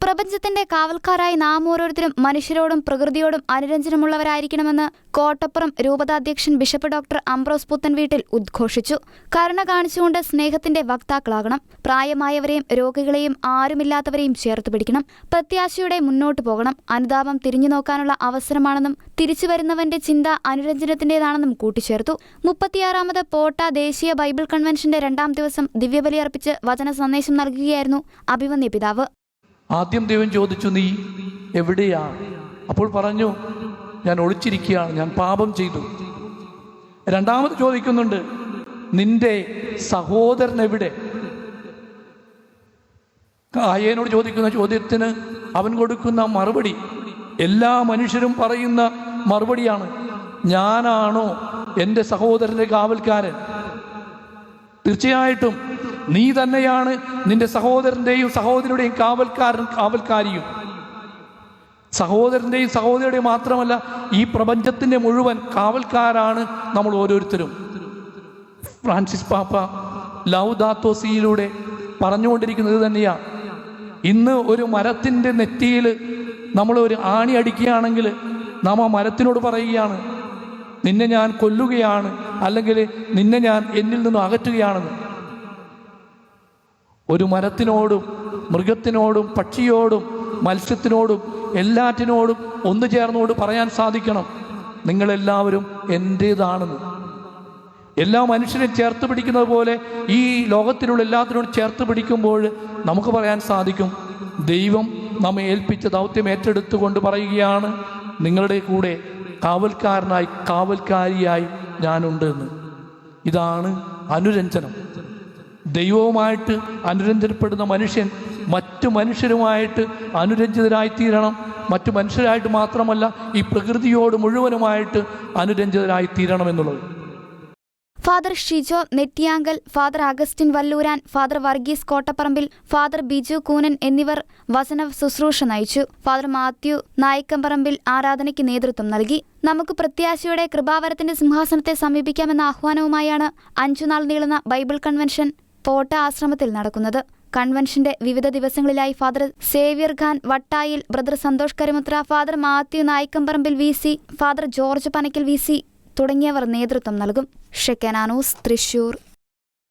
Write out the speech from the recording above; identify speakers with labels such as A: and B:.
A: പ്രപഞ്ചത്തിന്റെ കാവൽക്കാരായി നാം ഓരോരുത്തരും മനുഷ്യരോടും പ്രകൃതിയോടും അനുരഞ്ജനമുള്ളവരായിരിക്കണമെന്ന് കോട്ടപ്പുറം രൂപതാധ്യക്ഷൻ ബിഷപ്പ് ഡോക്ടർ അംബ്രോസ് പുത്തൻവീട്ടിൽ ഉദ്ഘോഷിച്ചു. കരുണ കാണിച്ചുകൊണ്ട് സ്നേഹത്തിന്റെ വക്താക്കളാകണം. പ്രായമായവരെയും രോഗികളെയും ആരുമില്ലാത്തവരെയും ചേർത്ത് പിടിക്കണം. പ്രത്യാശയോടെ മുന്നോട്ടു പോകണം. അനുതാപം തിരിഞ്ഞു നോക്കാനുള്ള അവസരമാണെന്നും തിരിച്ചുവരുന്നവന്റെ ചിന്ത അനുരഞ്ജനത്തിന്റേതാണെന്നും കൂട്ടിച്ചേർത്തു. 36ാമത് പോട്ട ദേശീയ ബൈബിൾ കൺവെൻഷന്റെ 2ാം ദിവസം ദിവ്യബലി അർപ്പിച്ച് വചന സന്ദേശം നൽകുകയായിരുന്നു അഭിവന്യ പിതാവ്.
B: ആദ്യം ദൈവം ചോദിച്ചു, നീ എവിടെയാ? അപ്പോൾ പറഞ്ഞു, ഞാൻ ഒളിച്ചിരിക്കുകയാണ്, ഞാൻ പാപം ചെയ്തു. രണ്ടാമത് ചോദിക്കുന്നുണ്ട്, നിന്റെ സഹോദരൻ എവിടെ? കായേനോട് ചോദിക്കുന്ന ചോദ്യത്തിന് അവൻ കൊടുക്കുന്ന മറുപടി എല്ലാ മനുഷ്യരും പറയുന്ന മറുപടിയാണ്, ഞാനാണോ എൻ്റെ സഹോദരൻ്റെ കാവൽക്കാരൻ? തീർച്ചയായിട്ടും നീ തന്നെയാണ് നിന്റെ സഹോദരൻ്റെയും സഹോദരിയുടെയും കാവൽക്കാരിയും. സഹോദരൻ്റെയും സഹോദരിയുടെയും മാത്രമല്ല, ഈ പ്രപഞ്ചത്തിൻ്റെ മുഴുവൻ കാവൽക്കാരാണ് നമ്മൾ ഓരോരുത്തരും. ഫ്രാൻസിസ് പാപ്പ ലൗദാത്തോ സിയിലൂടെ പറഞ്ഞുകൊണ്ടിരിക്കുന്നത് തന്നെയാണ്. ഇന്ന് ഒരു മരത്തിൻ്റെ നെറ്റിയിൽ നമ്മൾ ഒരു ആണി അടിക്കുകയാണെങ്കിൽ നാം ആ മരത്തിനോട് പറയുകയാണ്, നിന്നെ ഞാൻ കൊല്ലുകയാണ്, അല്ലെങ്കിൽ നിന്നെ ഞാൻ എന്നിൽ നിന്നും അകറ്റുകയാണെന്ന്. ഒരു മരത്തിനോടും മൃഗത്തിനോടും പക്ഷിയോടും മത്സ്യത്തിനോടും എല്ലാറ്റിനോടും ഒന്നു ചേർന്നുകൊണ്ട് പറയാൻ സാധിക്കണം, നിങ്ങളെല്ലാവരും എൻ്റേതാണെന്ന്. എല്ലാ മനുഷ്യരെയും ചേർത്ത് പിടിക്കുന്നത് പോലെ ഈ ലോകത്തിലുള്ള എല്ലാത്തിനോടും ചേർത്ത് പിടിക്കുമ്പോൾ നമുക്ക് പറയാൻ സാധിക്കും, ദൈവം നമ്മെ ഏൽപ്പിച്ച ദൗത്യം ഏറ്റെടുത്തുകൊണ്ട് പറയുകയാണ്, നിങ്ങളുടെ കൂടെ കാവൽക്കാരനായി കാവൽക്കാരിയായി ഞാനുണ്ട് എന്ന്. ഇതാണ് അനുരഞ്ജനം. ദൈവവുമായിട്ട് അനുരഞ്ജനപ്പെടുന്ന മനുഷ്യൻ മറ്റു മനുഷ്യരുമായിട്ട് അനുരഞ്ജിതരായിത്തീരണം. മറ്റു മനുഷ്യരായിട്ട് മാത്രമല്ല, ഈ പ്രകൃതിയോട് മുഴുവനുമായിട്ട് അനുരഞ്ജിതരായിത്തീരണം എന്നുള്ളത്.
A: Father Shijo Nettiyankal, father Augustine Valluran, father Varghese Kottaparambil, father Biju Koonan എന്നിവർ വചന ശുശ്രൂഷ നയിച്ചു. ഫാദർ മാത്യു നായിക്കമ്പറമ്പിൽ ആരാധനയ്ക്ക് നേതൃത്വം നൽകി. നമുക്ക് പ്രത്യാശയോടെ കൃപാവരത്തിന്റെ സിംഹാസനത്തെ സമീപിക്കാമെന്ന ആഹ്വാനവുമായാണ് 5 നാൾ നീളുന്ന ബൈബിൾ കൺവെൻഷൻ പോട്ട ആശ്രമത്തിൽ നടക്കുന്നത്. കൺവെൻഷന്റെ വിവിധ ദിവസങ്ങളിലായി father Xavier Khan Vattayil, brother Santhosh Karumuthra, father Mathew Nayikkamparambil VC, father George Panakkal VC തുടങ്ങിയവർ നേതൃത്വം നൽകും. ഷെക്കനാനൂസ്, തൃശൂർ.